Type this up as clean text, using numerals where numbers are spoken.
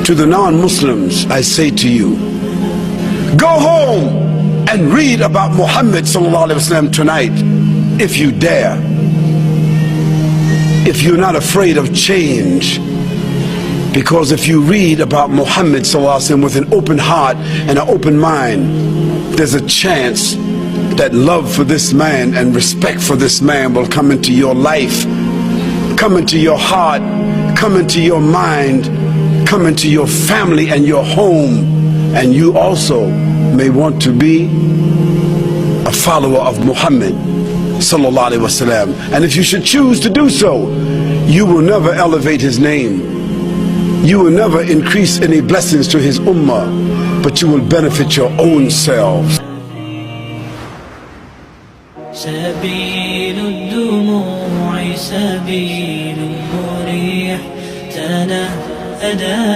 To the non-Muslims, I say to you, go home and read about Muhammad sallallahu alaihi wasallam tonight, if you dare. If you're not afraid of change. Because if you read about Muhammad sallallahu alaihi wasallam with an open heart and an open mind, there's a chance that love for this man and respect for this man will come into your life, come into your heart, come into your mind, come into your family and your home, and you also may want to be a follower of Muhammad sallallahu alaihi wasallam. And if you should choose to do so, you will never elevate his name, you will never increase any blessings to his ummah, but you will benefit your own selves. سبيل الدموع سبيل مريح تنهدى